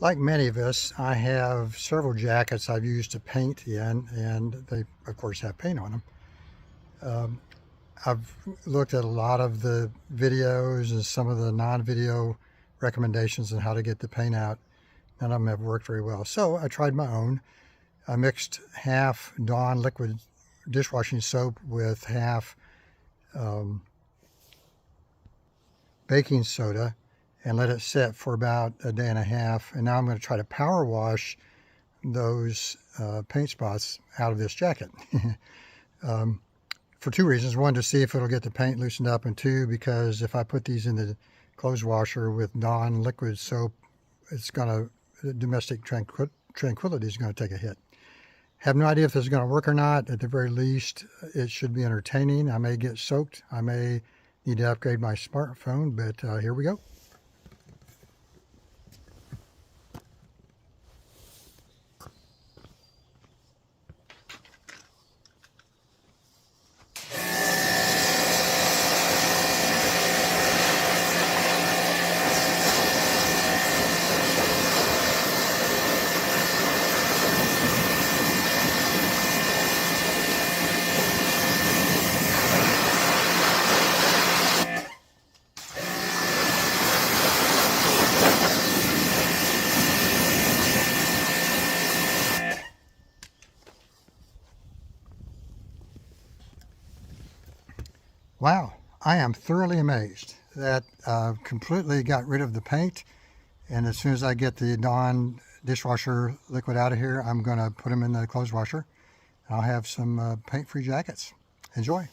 Like many of us, I have several jackets I've used to paint in, and they, of course, have paint on them. Um, I've looked at a lot of the videos and some of the non-video recommendations on how to get the paint out. None of them have worked very well. So I tried my own. I mixed half Dawn liquid dishwashing soap with half baking soda and let it sit for about a day and a half. And now I'm going to try to power wash those paint spots out of this jacket. For two reasons. One, to see if it'll get the paint loosened up, and two, because if I put these in the clothes washer with Dawn liquid soap, it's going to, domestic tranquility is going to take a hit. Have no idea if this is going to work or not. At the very least, it should be entertaining. I may get soaked. I may need to upgrade my smartphone, but here we go. Wow, I am thoroughly amazed. That completely got rid of the paint, and as soon as I get the Dawn dishwasher liquid out of here, I'm going to put them in the clothes washer. I'll have some paint-free jackets. Enjoy.